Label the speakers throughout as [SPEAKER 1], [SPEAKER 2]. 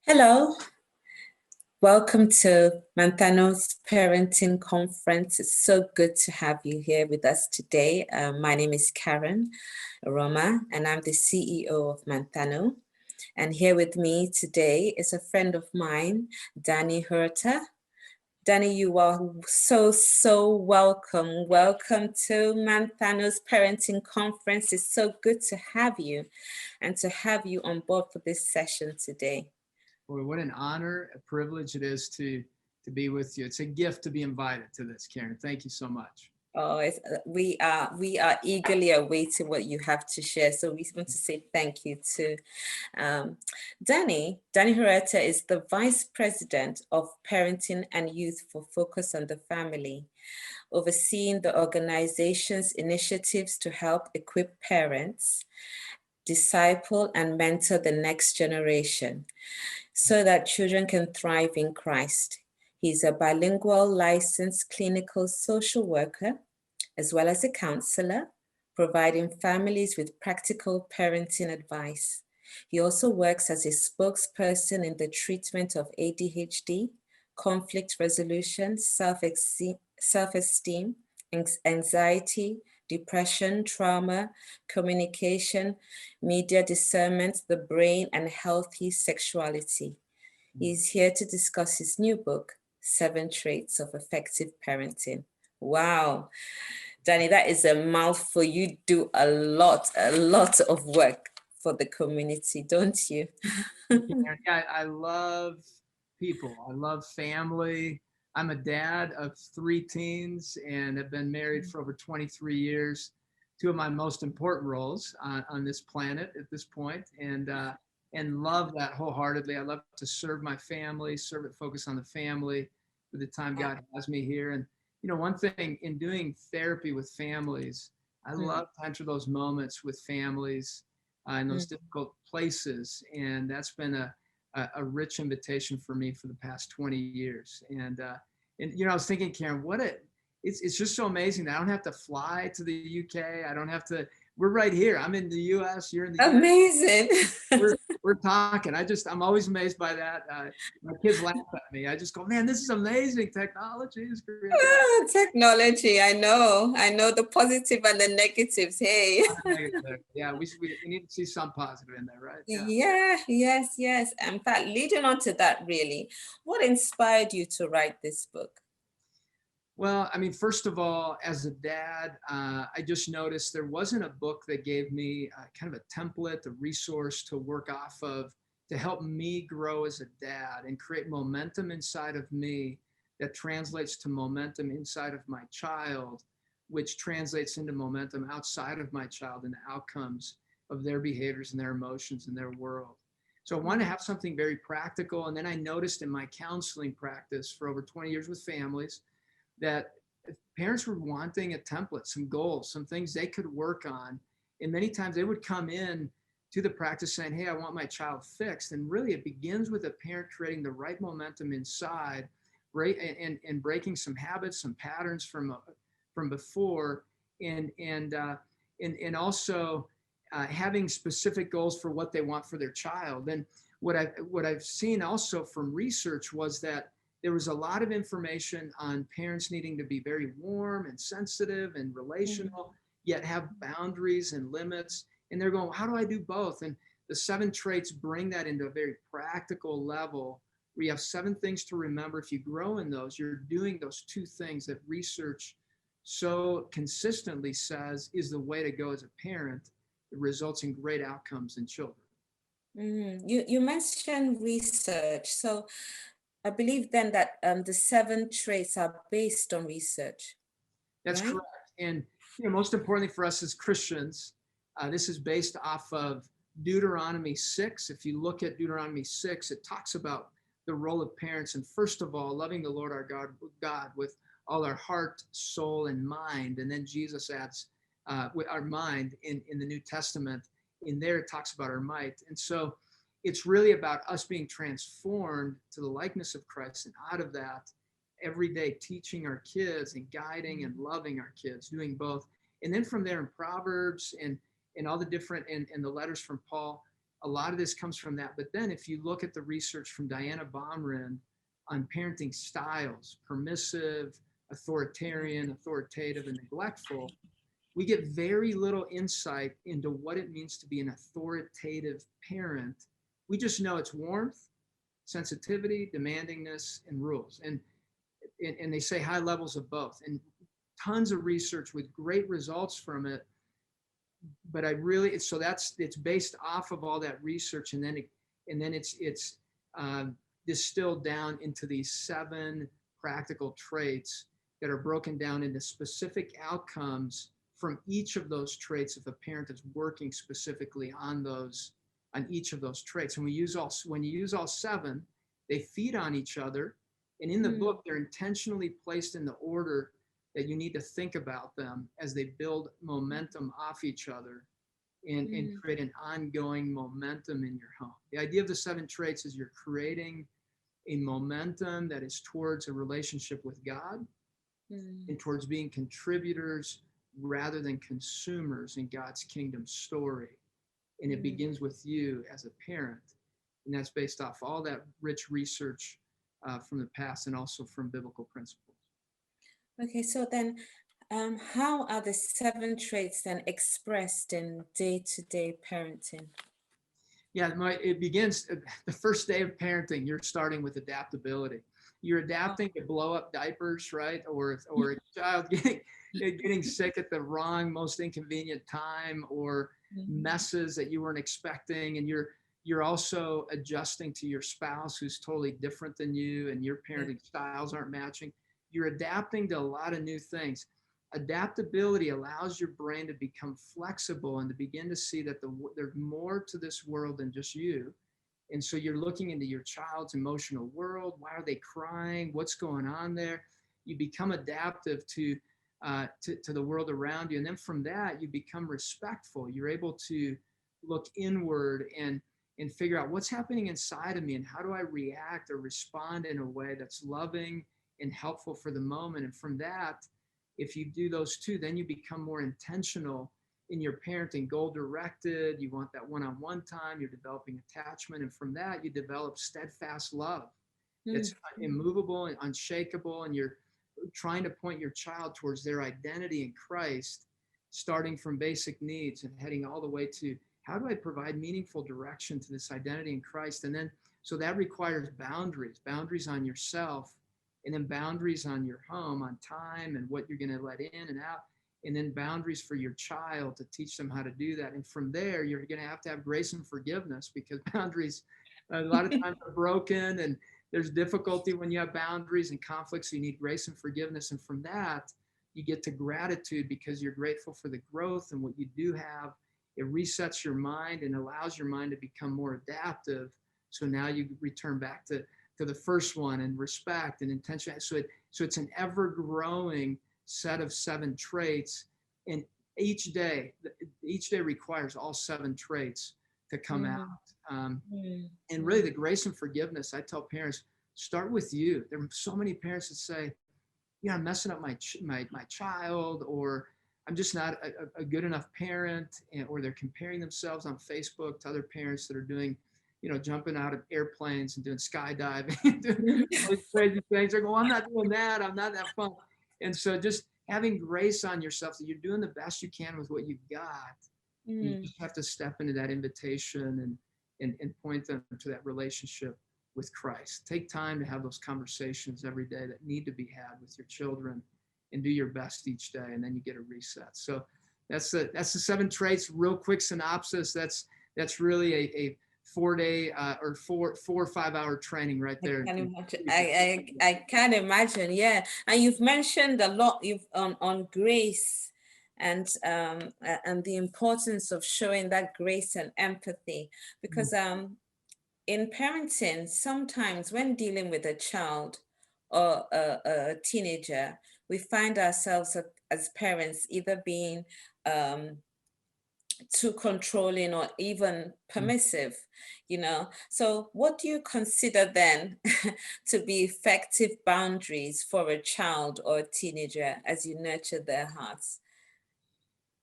[SPEAKER 1] Hello, welcome to Manthano's Parenting Conference. It's so good to have you here with us today. My name is Karen Aroma, and I'm the CEO of Manthano. And here with me today is a friend of mine, Danny HUERTA. Danny, you are so welcome. Welcome to Manthano's Parenting Conference. It's so good to have you and to have you on board for this session today.
[SPEAKER 2] Boy, what an honor, a privilege it is to be with you. It's a gift to be invited to this, Karen. Thank you so much.
[SPEAKER 1] Oh, we are eagerly awaiting what you have to share. So we want to say thank you to Danny. Danny HUERTA is the Vice President of Parenting and Youth for Focus on the Family, overseeing the organization's initiatives to help equip parents, disciple and mentor the next generation so that children can thrive in Christ. He's a bilingual licensed clinical social worker, as well as a counselor, providing families with practical parenting advice. He also works as a spokesperson in the treatment of ADHD, conflict resolution, self-esteem, anxiety, depression, trauma, communication, media discernment, the brain, and healthy sexuality. He's here to discuss his new book, 7 Traits of Effective Parenting. Wow, Danny, that is a mouthful. You do a lot of work for the community, don't you?
[SPEAKER 2] Yeah, I love people. I love family. I'm a dad of 3 teens and have been married for over 23 years. 2 of my most important roles on this planet at this point, and love that wholeheartedly. I love to serve my family, focus on the family for the time God has me here. And you know, one thing in doing therapy with families, I love to enter those moments with families in those difficult places, and that's been a rich invitation for me for the past 20 years. And you know, I was thinking, Karen, it's just so amazing that I don't have to fly to the UK. I don't have to. We're right here. I'm in the US. You're in the
[SPEAKER 1] Amazing.
[SPEAKER 2] US. We're talking. I'm always amazed by that. My kids laugh at me. I just go, man, this is amazing. Technology is great.
[SPEAKER 1] Technology. I know the positive and the negatives. Hey.
[SPEAKER 2] Yeah, we need to see some positive in there, right?
[SPEAKER 1] Yeah. Yes. In fact, leading on to that, really, what inspired you to write this book?
[SPEAKER 2] Well, I mean, first of all, as a dad, I just noticed there wasn't a book that gave me kind of a template, a resource to work off of to help me grow as a dad and create momentum inside of me that translates to momentum inside of my child, which translates into momentum outside of my child and the outcomes of their behaviors and their emotions and their world. So I wanted to have something very practical. And then I noticed in my counseling practice for over 20 years with families, that parents were wanting a template, some goals, some things they could work on. And many times they would come in to the practice saying, hey, I want my child fixed. And really it begins with a parent creating the right momentum inside, right, and breaking some habits, some patterns from before, and also having specific goals for what they want for their child. And what I've seen also from research was that there was a lot of information on parents needing to be very warm and sensitive and relational, yet have boundaries and limits. And they're going, how do I do both? And the 7 traits bring that into a very practical level where you have 7 things to remember. If you grow in those, you're doing those 2 things that research so consistently says is the way to go as a parent. It results in great outcomes in children.
[SPEAKER 1] You mentioned research. So I believe then that the 7 traits are based on research.
[SPEAKER 2] That's right? Correct. And you know, most importantly for us as Christians, this is based off of Deuteronomy 6. If you look at Deuteronomy 6, it talks about the role of parents. And first of all, loving the Lord our God with all our heart, soul, and mind. And then Jesus adds with our mind in the New Testament. In there, it talks about our might. And so it's really about us being transformed to the likeness of Christ. And out of that, every day teaching our kids and guiding and loving our kids, doing both. And then from there in Proverbs and all the different, and the letters from Paul, a lot of this comes from that. But then if you look at the research from Diana Baumrind on parenting styles, permissive, authoritarian, authoritative, and neglectful, we get very little insight into what it means to be an authoritative parent. We just know it's warmth, sensitivity, demandingness, and rules. And they say high levels of both, and tons of research with great results from it. But it's based off of all that research, and then it's distilled down into these 7 practical traits that are broken down into specific outcomes from each of those traits if a parent is working specifically on each of those traits. And when you use all 7, they feed on each other. And in the book, they're intentionally placed in the order that you need to think about them as they build momentum off each other and create an ongoing momentum in your home. The idea of the 7 traits is you're creating a momentum that is towards a relationship with God and towards being contributors rather than consumers in God's kingdom story. And it begins with you as a parent. And that's based off all that rich research from the past and also from biblical principles.
[SPEAKER 1] Okay, so then how are the 7 traits then expressed in day-to-day parenting?
[SPEAKER 2] Yeah, it begins the first day of parenting. You're starting with adaptability. You're adapting to blow up diapers, right? Or a child getting sick at the wrong, most inconvenient time, or messes that you weren't expecting. And you're also adjusting to your spouse who's totally different than you, and your parenting styles aren't matching. You're adapting to a lot of new things. Adaptability allows your brain to become flexible and to begin to see that there's more to this world than just you. And so you're looking into your child's emotional world. Why are they crying? What's going on there? You become adaptive to the world around you. And then from that, you become respectful. You're able to look inward and figure out what's happening inside of me and how do I react or respond in a way that's loving and helpful for the moment. And from that, if you do those 2, then you become more intentional in your parenting, goal directed. You want that one-on-one time. You're developing attachment. And from that, you develop steadfast love. It's immovable and unshakable. And you're trying to point your child towards their identity in Christ, starting from basic needs and heading all the way to how do I provide meaningful direction to this identity in Christ? And then, so that requires boundaries on yourself, and then boundaries on your home, on time and what you're going to let in and out, and then boundaries for your child to teach them how to do that. And from there, you're going to have grace and forgiveness, because boundaries a lot of times are broken, and there's difficulty when you have boundaries and conflicts. So you need grace and forgiveness. And from that, you get to gratitude, because you're grateful for the growth and what you do have. It resets your mind and allows your mind to become more adaptive. So now you return back to the first one, and respect and intention. So it's an ever-growing set of 7 traits, and each day requires all 7 traits to come out. And really, the grace and forgiveness, I tell parents, start with you. There are so many parents that say, I'm messing up my child, or I'm just not a good enough parent, or they're comparing themselves on Facebook to other parents that are doing, jumping out of airplanes and doing skydiving and doing all these crazy things. They're going, I'm not doing that. I'm not that fun. And so just having grace on yourself, that you're doing the best you can with what you've got. You just have to step into that invitation and point them to that relationship with Christ. Take time to have those conversations every day that need to be had with your children, and do your best each day, and then you get a reset. So that's the 7 traits. Real quick synopsis. That's really a 4-day or 4 or 5 hour training right there.
[SPEAKER 1] I can imagine. Yeah. And you've mentioned a lot on grace and the importance of showing that grace and empathy, because in parenting, sometimes when dealing with a child or a teenager, we find ourselves as parents either being too controlling or even permissive, So what do you consider then to be effective boundaries for a child or a teenager as you nurture their hearts?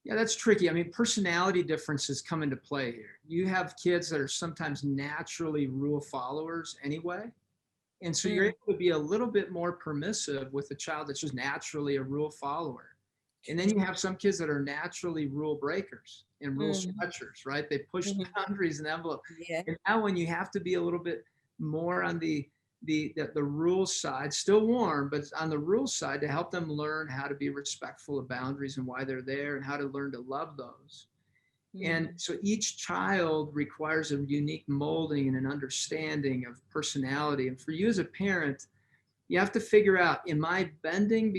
[SPEAKER 2] Yeah, that's tricky. I mean, personality differences come into play here. You have kids that are sometimes naturally rule followers anyway. And so you're
[SPEAKER 1] Mm,
[SPEAKER 2] able to be a little bit more permissive with a child that's just naturally a rule follower. And then you have some kids that are naturally rule breakers and rule
[SPEAKER 1] mm,
[SPEAKER 2] stretchers, right? They push the
[SPEAKER 1] mm,
[SPEAKER 2] boundaries and envelope.
[SPEAKER 1] yeah.
[SPEAKER 2] And now when you have to be a little bit more on the rules side, still warm, but on the rules side to help them learn how to be respectful of boundaries and why they're there and how to learn to love those. And
[SPEAKER 1] Mm,
[SPEAKER 2] so each child requires a unique molding and an understanding of personality. And for you as a parent, you have to figure out, am I bending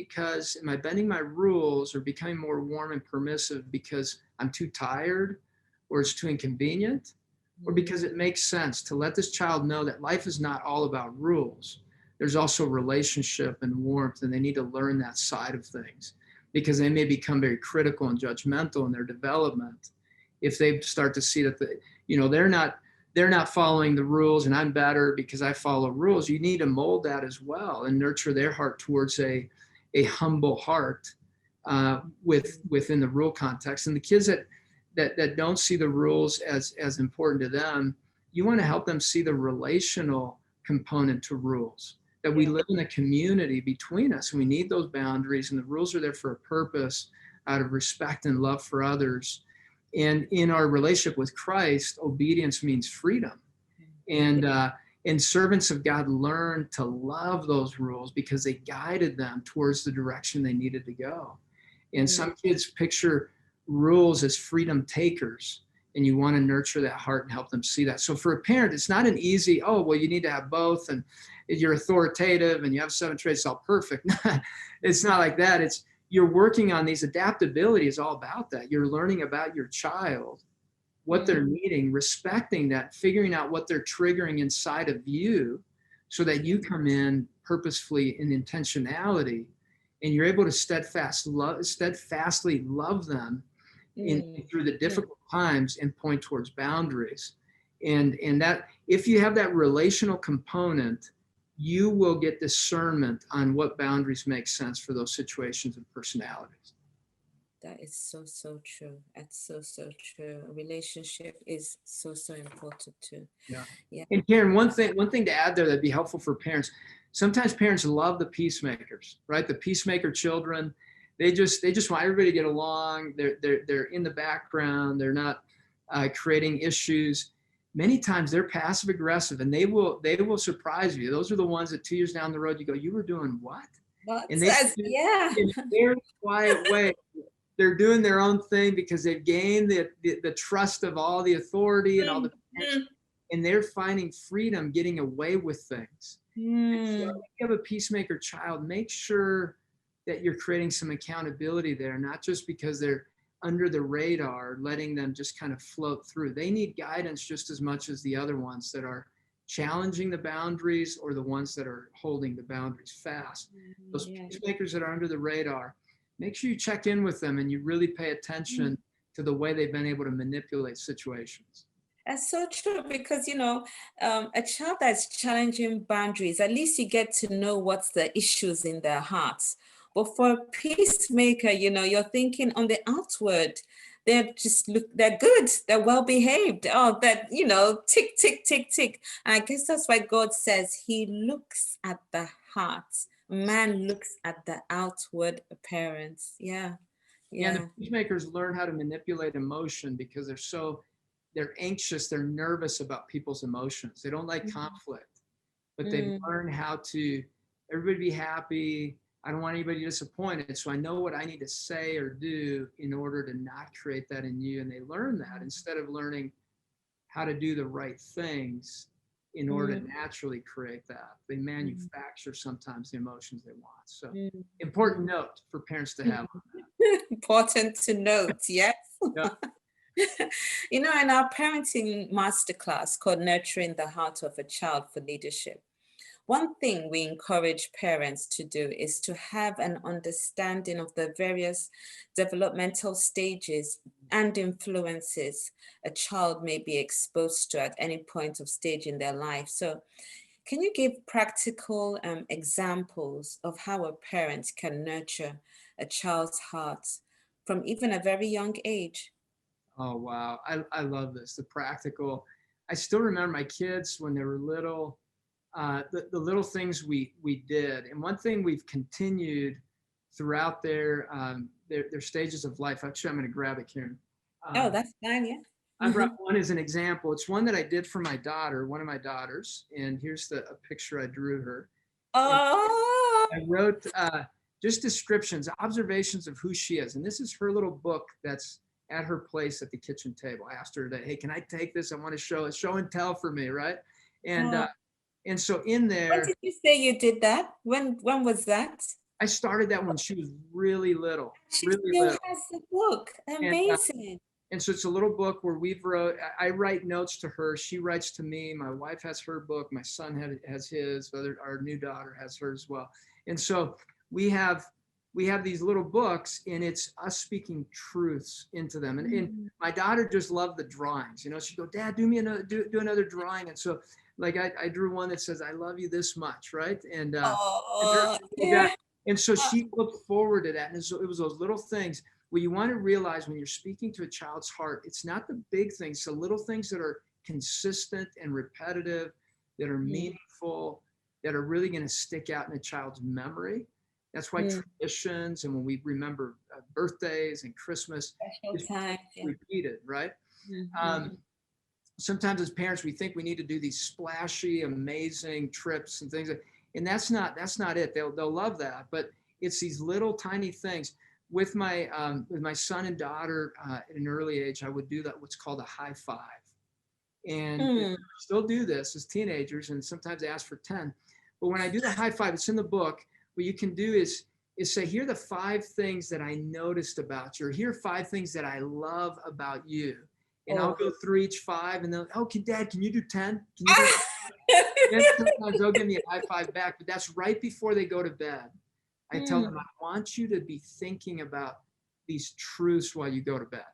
[SPEAKER 2] my rules or becoming more warm and permissive because I'm too tired or it's too inconvenient, or
[SPEAKER 1] mm,
[SPEAKER 2] because it makes sense to let this child know that life is not all about rules. There's also relationship and warmth, and they need to learn that side of things because they may become very critical and judgmental in their development if they start to see that they're not following the rules and I'm better because I follow rules. You need to mold that as well and nurture their heart towards a humble heart within the rule context. And the kids that don't see the rules as important to them, you want to help them see the relational component to rules, that we
[SPEAKER 1] yeah.
[SPEAKER 2] live in a community between us and we need those boundaries, and the rules are there for a purpose out of respect and love for others. And in our relationship with Christ, obedience means freedom.
[SPEAKER 1] Yeah.
[SPEAKER 2] And servants of God learned to love those rules because they guided them towards the direction they needed to go. And
[SPEAKER 1] Mm,
[SPEAKER 2] some kids picture rules as freedom takers, and you want to nurture that heart and help them see that. So for a parent, it's not an easy, oh, well, you need to have both, and you're authoritative and you have 7 traits, it's all perfect. It's not like that. It's you're working on these. Adaptability is all about that. You're learning about your child, what they're
[SPEAKER 1] mm,
[SPEAKER 2] needing, respecting that, figuring out what they're triggering inside of you so that you come in purposefully in intentionality, and you're able to steadfastly love them
[SPEAKER 1] mm,
[SPEAKER 2] through the
[SPEAKER 1] mm,
[SPEAKER 2] difficult times and point towards boundaries. And that if you have that relational component, you will get discernment on what boundaries make sense for those situations and personalities.
[SPEAKER 1] that is so, so true. That's so, so true. A relationship is so, so important too.
[SPEAKER 2] Yeah.
[SPEAKER 1] Yeah.
[SPEAKER 2] And Karen, one thing to add there that'd be helpful for parents. Sometimes parents love the peacemakers, right? The peacemaker children. They just want everybody to get along. They're in the background. They're not creating issues. Many times they're passive aggressive, and they will surprise you. Those are the ones that 2 years down the road you go, you were doing what?
[SPEAKER 1] But
[SPEAKER 2] And they do
[SPEAKER 1] yeah.
[SPEAKER 2] in a very quiet way. They're doing their own thing because they've gained the trust of all the authority and all the parents,
[SPEAKER 1] Mm,
[SPEAKER 2] and they're finding freedom getting away with things. And so
[SPEAKER 1] mm,
[SPEAKER 2] if you have a peacemaker child, make sure that you're creating some accountability there, not just because they're under the radar, letting them just kind of float through. They need guidance just as much as the other ones that are challenging the boundaries or the ones that are holding the boundaries fast. Those
[SPEAKER 1] yeah.
[SPEAKER 2] peacemakers that are under the radar, make sure you check in with them and you really pay attention to the way they've been able to manipulate situations.
[SPEAKER 1] That's so true because, a child that's challenging boundaries, at least you get to know what's the issues in their hearts. But for a peacemaker, you're thinking on the outward, they're good, they're well behaved. Oh, that, tick, tick, tick, tick. And I guess that's why God says he looks at the heart. Man looks at the outward appearance. Yeah,
[SPEAKER 2] Yeah, and the
[SPEAKER 1] yeah.
[SPEAKER 2] peacemakers learn how to manipulate emotion because they're anxious, they're nervous about people's emotions. They don't like
[SPEAKER 1] Mm,
[SPEAKER 2] conflict, but they've
[SPEAKER 1] mm,
[SPEAKER 2] learned how to everybody be happy. I don't want anybody disappointed. So I know what I need to say or do in order to not create that in you. And they learn that instead of learning how to do the right things in order to
[SPEAKER 1] mm,
[SPEAKER 2] naturally create that. They
[SPEAKER 1] mm,
[SPEAKER 2] manufacture sometimes the emotions they want. So
[SPEAKER 1] mm,
[SPEAKER 2] important note for parents to have.
[SPEAKER 1] Important to note, yes.
[SPEAKER 2] Yeah.
[SPEAKER 1] In our parenting masterclass called Nurturing the Heart of a Child for Leadership, one thing we encourage parents to do is to have an understanding of the various developmental stages and influences a child may be exposed to at any point of stage in their life. So, can you give practical examples of how a parent can nurture a child's heart from even a very young age.
[SPEAKER 2] Oh, wow. I love this, the practical. I still remember my kids when they were little, the little things we did. And one thing we've continued throughout their stages of life. Actually, I'm going to grab it, Karen.
[SPEAKER 1] Oh, that's fine, yeah.
[SPEAKER 2] I brought one as an example. It's one that I did for my daughter, one of my daughters. And here's a picture I drew her. And
[SPEAKER 1] Oh,
[SPEAKER 2] I wrote just descriptions, observations of who she is. And this is her little book that's at her place at the kitchen table. I asked her today, hey, can I take this? I want to show and tell for me, right? And so in there.
[SPEAKER 1] When did you say you did that? When was that?
[SPEAKER 2] I started that when she was really little.
[SPEAKER 1] She
[SPEAKER 2] really
[SPEAKER 1] still
[SPEAKER 2] little.
[SPEAKER 1] has the book. Amazing.
[SPEAKER 2] And so it's a little book where I write notes to her. She writes to me. My wife has her book. My son has his. Our new daughter has hers as well. And so we have these little books, and it's us speaking truths into them. And my daughter just loved the drawings. She'd go, Dad, do me another drawing. And so like I drew one that says, I love you this much, right? And
[SPEAKER 1] yeah.
[SPEAKER 2] And so she looked forward to that. And so it was those little things. What you want to realize when you're speaking to a child's heart, it's not the big things, the little things that are consistent and repetitive, that are meaningful, that are really going to stick out in a child's memory. That's why traditions, and when we remember birthdays and Christmas, it's repeated, right? Sometimes as parents, we think we need to do these splashy, amazing trips and things, and that's not it. They'll love that, but it's these little tiny things. With my son and daughter at an early age, I would do that, what's called a high five. And still do this as teenagers, and sometimes ask for 10. But when I do the high five, it's in the book. What you can do is say, here are the 5 things that I noticed about you, or here are 5 things that I love about you. And I'll go through each 5, and they'll, okay, Dad, can you do 10? Can you do and sometimes they'll give me a high five back, but that's right before they go to bed. I tell them, I want you to be thinking about these truths while you go to bed,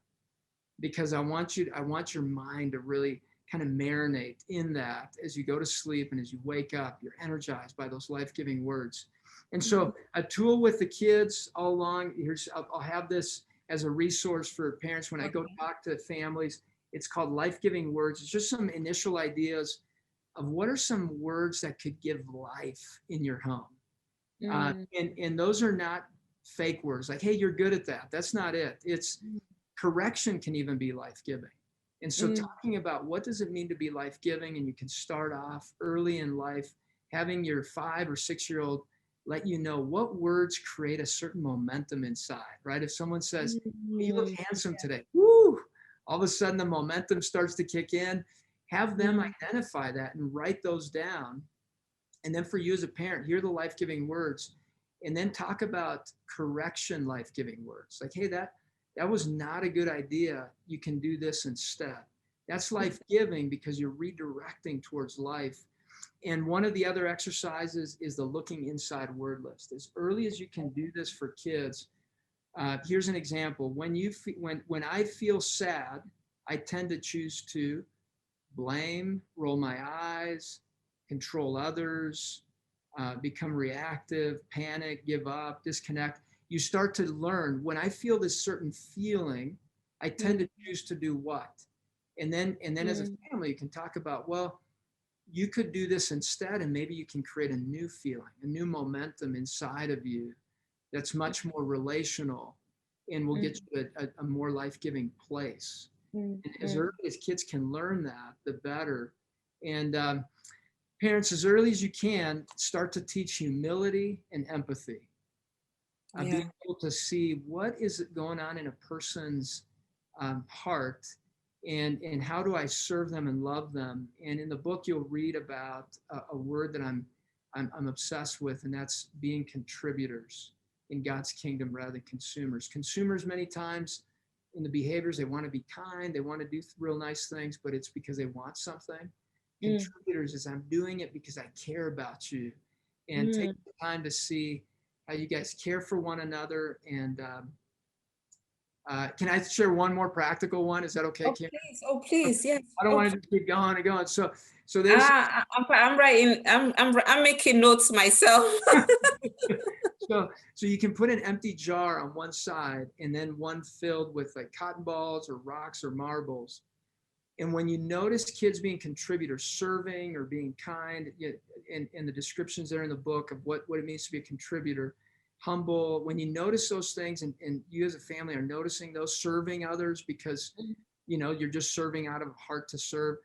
[SPEAKER 2] because I want your mind to really kind of marinate in that as you go to sleep, and as you wake up, you're energized by those life-giving words. And so a tool with the kids all along, I'll have this as a resource for parents when I go talk to families. It's called Life-Giving Words. It's just some initial ideas of what are some words that could give life in your home. And those are not fake words like, hey, you're good at that. That's not it. It's correction can even be life-giving. And so talking about what does it mean to be life-giving, and you can start off early in life, having your 5 or 6-year-old let you know what words create a certain momentum inside, right? If someone says, hey, you look handsome today, woo, all of a sudden the momentum starts to kick in. Have them identify that and write those down. And then for you as a parent, hear the life-giving words, and then talk about correction life-giving words. Like, hey, that was not a good idea. You can do this instead. That's life-giving because you're redirecting towards life. And one of the other exercises is the looking inside word list. As early as you can do this for kids, here's an example. When I feel sad, I tend to choose to blame, roll my eyes, control others, become reactive, panic, give up, disconnect. You start to learn, when I feel this certain feeling, I tend to choose to do what? And then as a family, you can talk about, well, you could do this instead, and maybe you can create a new feeling, a new momentum inside of you that's much more relational and will get you to a more life-giving place. And as early as kids can learn that, the better. And parents, as early as you can, start to teach humility and empathy. Being able to see what is going on in a person's heart, and how do I serve them and love them. And in the book, you'll read about a word that I'm obsessed with, and that's being contributors in God's kingdom rather than consumers. Consumers, many times in the behaviors, they want to be kind, they want to do real nice things, but it's because they want something. Contributors is, I'm doing it because I care about you, and take the time to see how you guys care for one another. And can I share one more practical one? Is that okay, Karen?
[SPEAKER 1] Please, yes.
[SPEAKER 2] I don't want to just keep going and going. So there's.
[SPEAKER 1] I'm writing. I'm making notes myself.
[SPEAKER 2] So you can put an empty jar on one side and then one filled with like cotton balls or rocks or marbles. And when you notice kids being contributors, serving or being kind, and the descriptions there in the book of what it means to be a contributor, humble, when you notice those things and you as a family are noticing those, serving others because, you're just serving out of a heart to serve,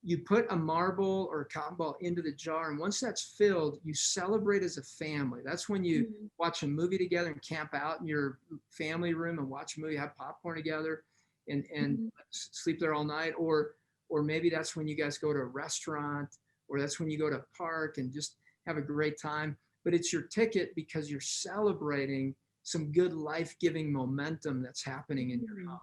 [SPEAKER 2] you put a marble or a cotton ball into the jar. And once that's filled, you celebrate as a family. That's when you watch a movie together and camp out in your family room and watch a movie, have popcorn together and sleep there all night. Or maybe that's when you guys go to a restaurant, or that's when you go to a park and just have a great time. But it's your ticket because you're celebrating some good life-giving momentum that's happening in your home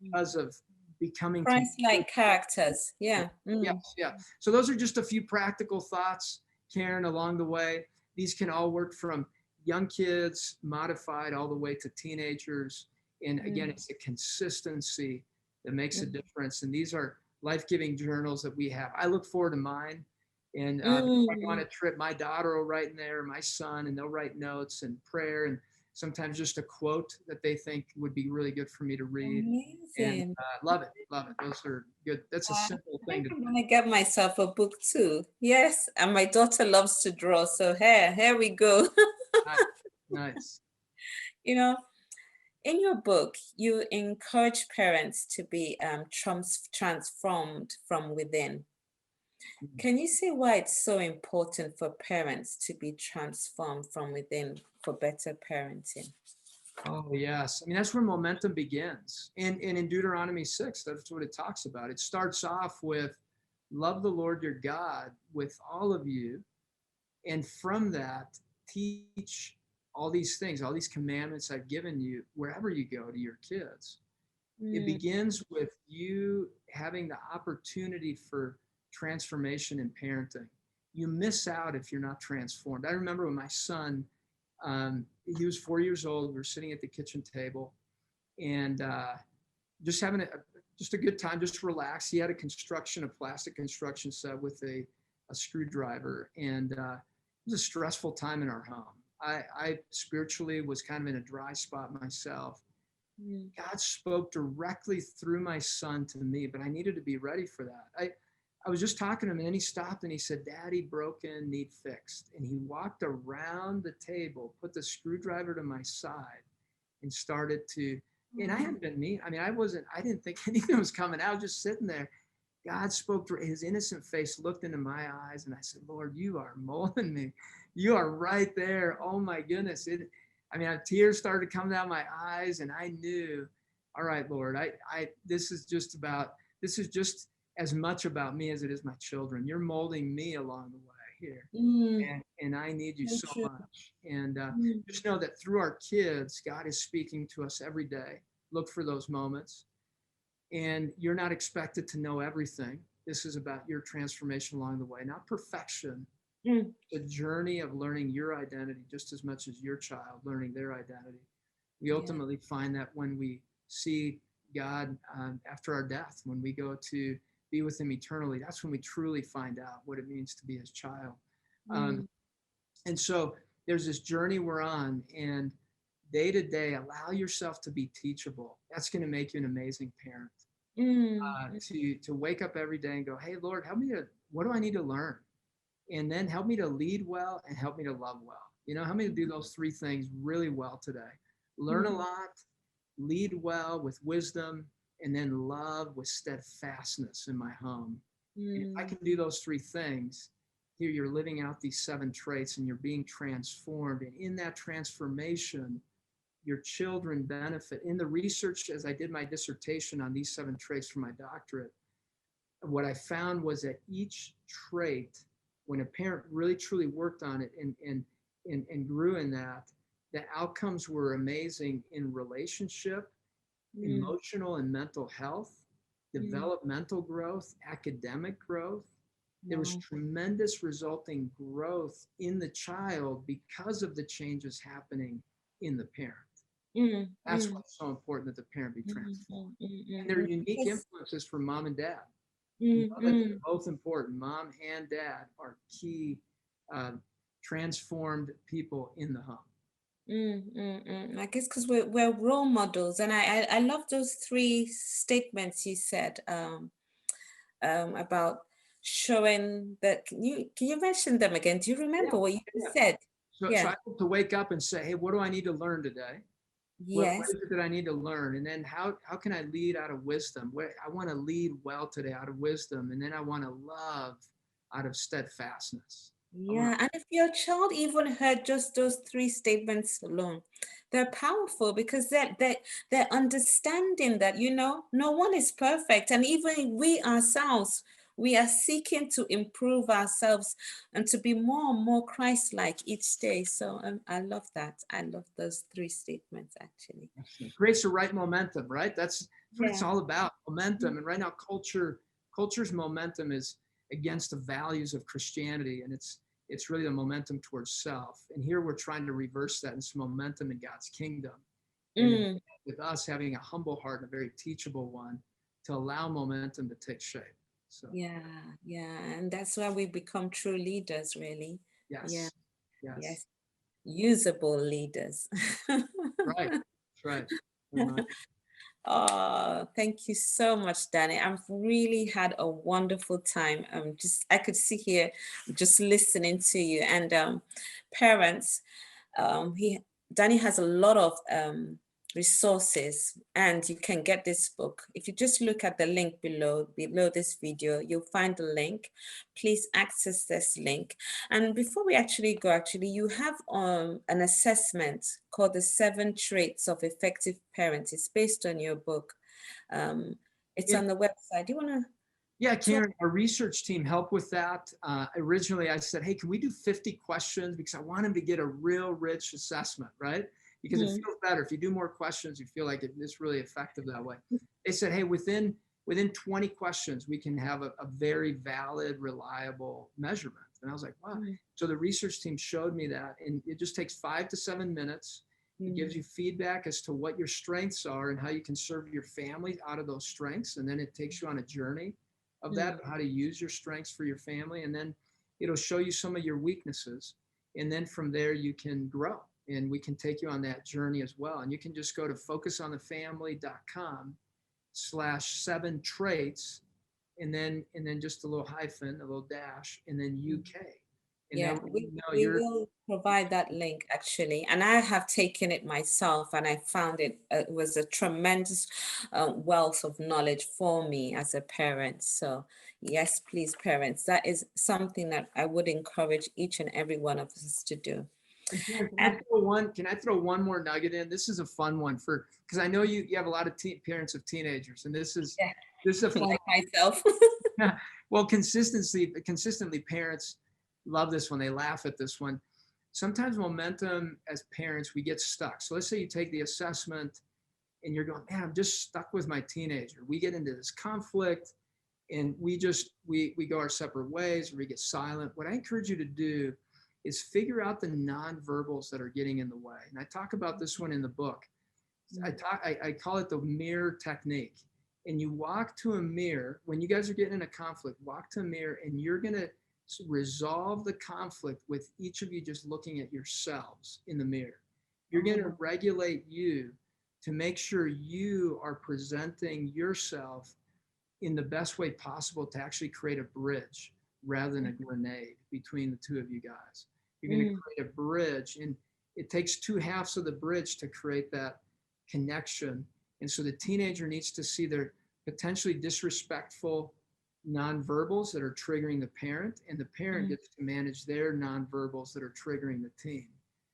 [SPEAKER 2] because of becoming
[SPEAKER 1] Christ-like characters. Yeah.
[SPEAKER 2] Yes, yeah. So those are just a few practical thoughts, Karen, along the way. These can all work from young kids, modified all the way to teenagers. And again, it's the consistency that makes a difference. And these are life-giving journals that we have. I look forward to mine. And if I go on a trip, my daughter will write in there, my son, and they'll write notes and prayer and sometimes just a quote that they think would be really good for me to read.
[SPEAKER 1] Amazing.
[SPEAKER 2] And love it. Those are good. That's a simple thing to do.
[SPEAKER 1] I'm gonna get myself a book too. Yes, and my daughter loves to draw, so here we go.
[SPEAKER 2] Nice.
[SPEAKER 1] In your book, you encourage parents to be transformed from within. Can you say why it's so important for parents to be transformed from within for better parenting?
[SPEAKER 2] Oh, yes. I mean, that's where momentum begins. And in Deuteronomy 6, that's what it talks about. It starts off with love the Lord your God with all of you. And from that, teach all these things, all these commandments I've given you, wherever you go to your kids. It begins with you having the opportunity for transformation in parenting. You miss out if you're not transformed. I remember when my son, he was 4 years old. We were sitting at the kitchen table and just having a good time, just relax. He had a plastic construction set with a screwdriver, and it was a stressful time in our home. I spiritually was kind of in a dry spot myself. God spoke directly through my son to me, but I needed to be ready for that. I was just talking to him, and then he stopped and he said, "Daddy, broken, need fixed." And he walked around the table, put the screwdriver to my side, and started to, and I hadn't been me. I mean, I didn't think anything was coming out, just sitting there. God spoke through his innocent face, looked into my eyes, and I said, "Lord, you are molding me. You are right there. Oh my goodness." Tears started coming down my eyes, and I knew, all right, Lord, this is just as much about me as it is my children. You're molding me along the way here. And I need you so much. And just know that through our kids, God is speaking to us every day. Look for those moments. And you're not expected to know everything. This is about your transformation along the way, not perfection. The journey of learning your identity just as much as your child learning their identity. We ultimately find that when we see God after our death, when we go to be with him eternally, that's when we truly find out what it means to be his child. And so there's this journey we're on, and day to day, allow yourself to be teachable. That's going to make you an amazing parent. To wake up every day and go, "Hey, Lord, what do I need to learn? And then help me to lead well and help me to love well." Help me to do those three things really well today. Learn a lot, lead well with wisdom, and then love with steadfastness in my home. And if I can do those three things, here you're living out these 7 traits and you're being transformed. And in that transformation, your children benefit. In the research, as I did my dissertation on these 7 traits for my doctorate, what I found was that each trait, when a parent really truly worked on it and grew in that, the outcomes were amazing in relationship, emotional and mental health, developmental growth, academic growth. There was tremendous resulting growth in the child because of the changes happening in the parent. That's what's so important, that the parent be transformed. And there are unique influences from mom and dad. They're both important. Mom and dad are key transformed people in the home.
[SPEAKER 1] I guess because we're role models, and I love those three statements you said about showing that. Can you mention them again? Do you remember what you said?
[SPEAKER 2] So I have to wake up and say, hey, what do I need to learn today? What
[SPEAKER 1] Yes.
[SPEAKER 2] is it that I need to learn? And then how can I lead out of wisdom? I want to lead well today out of wisdom. And then I want to love out of steadfastness.
[SPEAKER 1] Yeah, and if your child even heard just those three statements alone, they're powerful because they're understanding that, no one is perfect. And even we ourselves, we are seeking to improve ourselves and to be more and more Christ-like each day. So I love that. I love those three statements, actually.
[SPEAKER 2] It creates the right momentum, right? That's what it's all about, momentum. And right now, culture's momentum is against the values of Christianity, and it's really the momentum towards self. And here we're trying to reverse that into momentum in God's kingdom. And with us having a humble heart and a very teachable one to allow momentum to take shape. So
[SPEAKER 1] yeah, and that's why we become true leaders, really.
[SPEAKER 2] Yes.
[SPEAKER 1] Usable leaders.
[SPEAKER 2] Right. That's right.
[SPEAKER 1] Oh, thank you so much, Danny. I've really had a wonderful time. I could sit here just listening to you. And parents, Danny has a lot of resources, and you can get this book. If you just look at the link below this video, you'll find the link. Please access this link. And before we actually go, you have an assessment called the 7 Traits of Effective Parents. It's based on your book. It's on the website. Do you want to?
[SPEAKER 2] Yeah, Karen, our research team helped with that. Originally, I said, hey, can we do 50 questions? Because I want them to get a real rich assessment, right? Because it feels better. If you do more questions, you feel like it's really effective that way. They said, hey, within 20 questions, we can have a very valid, reliable measurement. And I was like, wow. So the research team showed me that. And it just takes 5 to 7 minutes. It gives you feedback as to what your strengths are and how you can serve your family out of those strengths. And then it takes you on a journey of that, how to use your strengths for your family. And then it'll show you some of your weaknesses. And then from there, you can grow. And we can take you on that journey as well. And you can just go to focusonthefamily.com/7 traits, and then just a little hyphen, a little dash, and then UK. And
[SPEAKER 1] we will provide that link, actually. And I have taken it myself, and I found it was a tremendous wealth of knowledge for me as a parent. So yes, please, parents, that is something that I would encourage each and every one of us to do.
[SPEAKER 2] Can I throw one more nugget in? This is a fun one because I know you have a lot of parents of teenagers, and this is a fun
[SPEAKER 1] like myself.
[SPEAKER 2] Well, consistently parents love this one. They laugh at this one. Sometimes momentum as parents, we get stuck. So let's say you take the assessment and you're going, man, I'm just stuck with my teenager. We get into this conflict and we go our separate ways, or we get silent. What I encourage you to do is figure out the nonverbals that are getting in the way. And I talk about this one in the book. I call it the mirror technique. And you walk to a mirror when you guys are getting in a conflict, walk to a mirror, and you're going to resolve the conflict with each of you just looking at yourselves in the mirror. You're going to regulate you to make sure you are presenting yourself in the best way possible to actually create a bridge rather than a grenade between the two of you guys. You're going to create a bridge, and it takes 2 halves of the bridge to create that connection. And so the teenager needs to see their potentially disrespectful nonverbals that are triggering the parent, and the parent gets to manage their nonverbals that are triggering the teen.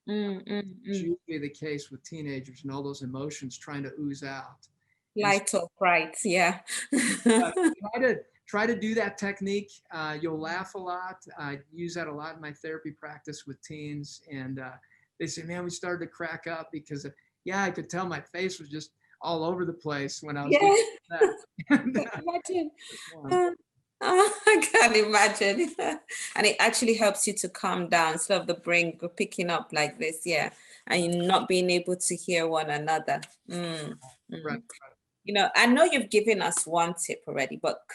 [SPEAKER 2] It's usually the case with teenagers and all those emotions trying to ooze out.
[SPEAKER 1] Light or bright, yeah.
[SPEAKER 2] Try to do that technique. You'll laugh a lot. I use that a lot in my therapy practice with teens, and they say, man, we started to crack up because I could tell my face was just all over the place when I was doing that.
[SPEAKER 1] Imagine. I can't imagine. And it actually helps you to calm down instead of the brain picking up like this, and you're not being able to hear one another.
[SPEAKER 2] Right.
[SPEAKER 1] I know you've given us one tip already, but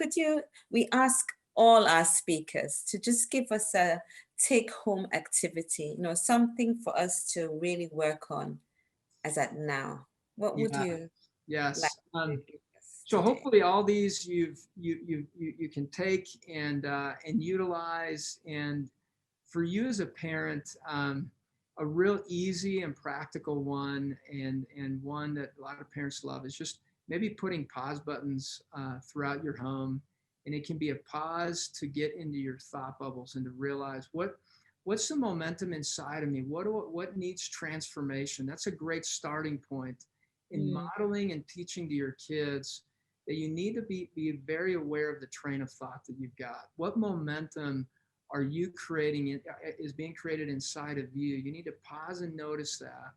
[SPEAKER 1] we ask all our speakers to just give us a take-home activity, something for us to really work on as at now. What would
[SPEAKER 2] Yeah.
[SPEAKER 1] you like
[SPEAKER 2] Yes.
[SPEAKER 1] to give us
[SPEAKER 2] So
[SPEAKER 1] today?
[SPEAKER 2] hopefully all these you can take and utilize. And for you as a parent, a real easy and practical one, and one that a lot of parents love, is just maybe putting pause buttons throughout your home. And it can be a pause to get into your thought bubbles and to realize what's the momentum inside of me. What needs transformation? That's a great starting point in
[SPEAKER 1] Mm,
[SPEAKER 2] modeling and teaching to your kids that you need to be very aware of the train of thought that you've got. What momentum are you creating, is being created inside of you? You need to pause and notice that.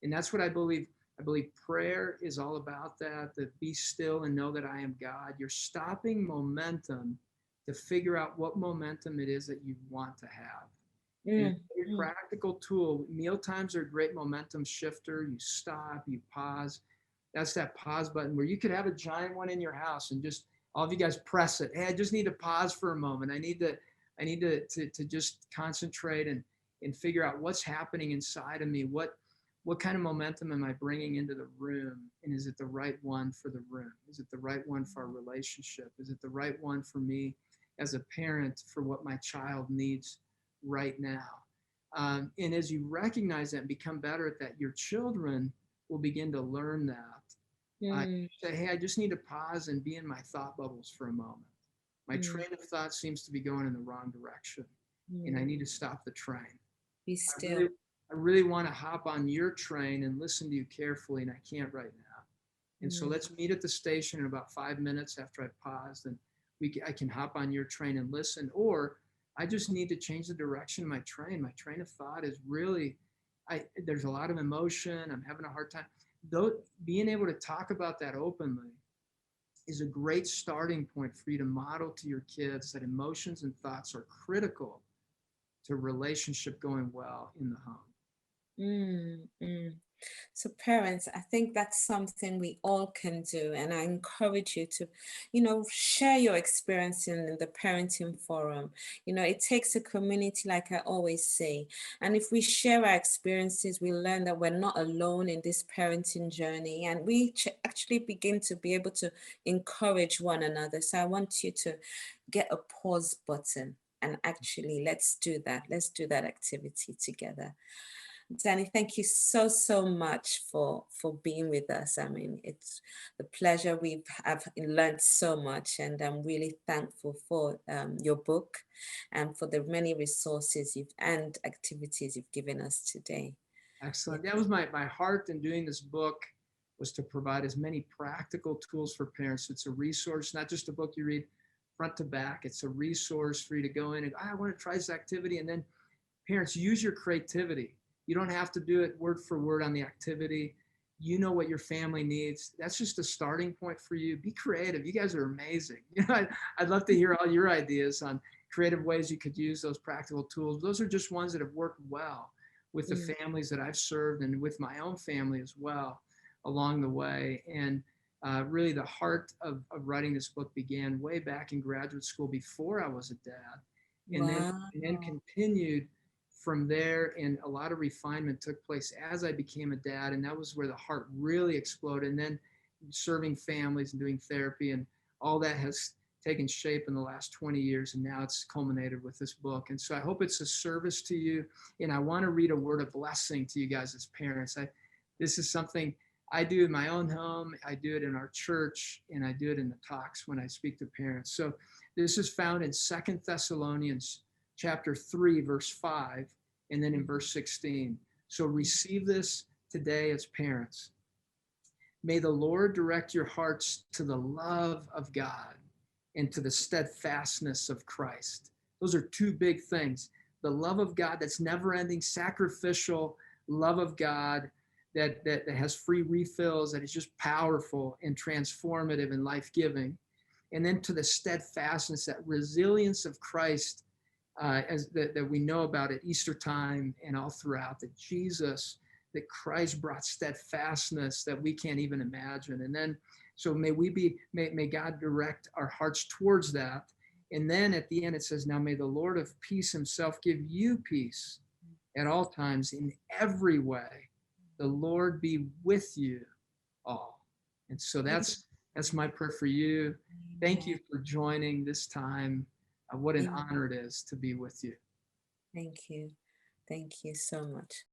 [SPEAKER 2] And that's what I believe. I believe prayer is all about that, that be still and know that I am God. You're stopping momentum to figure out what momentum it is that you want to have. And
[SPEAKER 1] mm,
[SPEAKER 2] a
[SPEAKER 1] mm,
[SPEAKER 2] practical tool, meal times are a great momentum shifter. You stop, you pause. That's that pause button where you could have a giant one in your house and just all of you guys press it. Hey, I just need to pause for a moment. I need to just concentrate and figure out what's happening inside of me. What kind of momentum am I bringing into the room? And is it the right one for the room? Is it the right one for our relationship? Is it the right one for me as a parent for what my child needs right now? And as you recognize that and become better at that, your children will begin to learn that.
[SPEAKER 1] mm,
[SPEAKER 2] Say, hey, I just need to pause and be in my thought bubbles for a moment. My
[SPEAKER 1] mm,
[SPEAKER 2] train of thought seems to be going in the wrong direction, and I
[SPEAKER 1] mm.
[SPEAKER 2] need to stop the train.
[SPEAKER 1] Be
[SPEAKER 2] I really,
[SPEAKER 1] still.
[SPEAKER 2] I really want to hop on your train and listen to you carefully, and I can't right now. And so
[SPEAKER 1] Mm,
[SPEAKER 2] let's meet at the station in about 5 minutes after I've paused, and I can hop on your train and listen. Or I just need to change the direction of my train. My train of thought is really, there's a lot of emotion. I'm having a hard time. Though being able to talk about that openly is a great starting point for you to model to your kids that emotions and thoughts are critical to relationship going well in the home.
[SPEAKER 1] mm, mm. So parents, I think that's something we all can do. And I encourage you to, share your experience in the parenting forum. It takes a community, like I always say. And if we share our experiences, we learn that we're not alone in this parenting journey. And we actually begin to be able to encourage one another. So I want you to get a pause button. And actually, let's do that. Let's do that activity together. Danny, thank you so, so much for being with us. I mean, it's the pleasure. I've learned so much, and I'm really thankful for your book and for the many resources and activities you've given us today.
[SPEAKER 2] Excellent. That
[SPEAKER 1] Yes.
[SPEAKER 2] was my heart in doing this book, was to provide as many practical tools for parents. It's a resource, not just a book you read front to back. It's a resource for you to go in and I want to try this activity. And then parents, use your creativity. You don't have to do it word for word on the activity. You know what your family needs. That's just a starting point for you. Be creative. You guys are amazing. I'd love to hear all your ideas on creative ways you could use those practical tools. Those are just ones that have worked well with the
[SPEAKER 1] Mm,
[SPEAKER 2] families that I've served and with my own family as well along the way. And really the heart of writing this book began way back in graduate school before I was a dad, and then
[SPEAKER 1] wow.
[SPEAKER 2] and then continued from there. And a lot of refinement took place as I became a dad, and that was where the heart really exploded. And then serving families and doing therapy, and all that has taken shape in the last 20 years, and now it's culminated with this book. And so I hope it's a service to you, and I want to read a word of blessing to you guys as parents. This is something I do in my own home, I do it in our church, and I do it in the talks when I speak to parents. So this is found in 2 Thessalonians chapter 3, verse 5, and then in verse 16. So receive this today as parents. May the Lord direct your hearts to the love of God and to the steadfastness of Christ. Those are two big things. The love of God that's never ending, sacrificial love of God that has free refills, that is just powerful and transformative and life-giving. And then to the steadfastness, that resilience of Christ, that we know about at Easter time and all throughout, that Christ brought steadfastness that we can't even imagine. And then, so may God direct our hearts towards that. And then at the end, it says, now may the Lord of peace himself give you peace at all times in every way. The Lord be with you all. And so that's my prayer for you. Thank you for joining this time. What an honor it is to be with you.
[SPEAKER 1] Thank you. Thank you so much.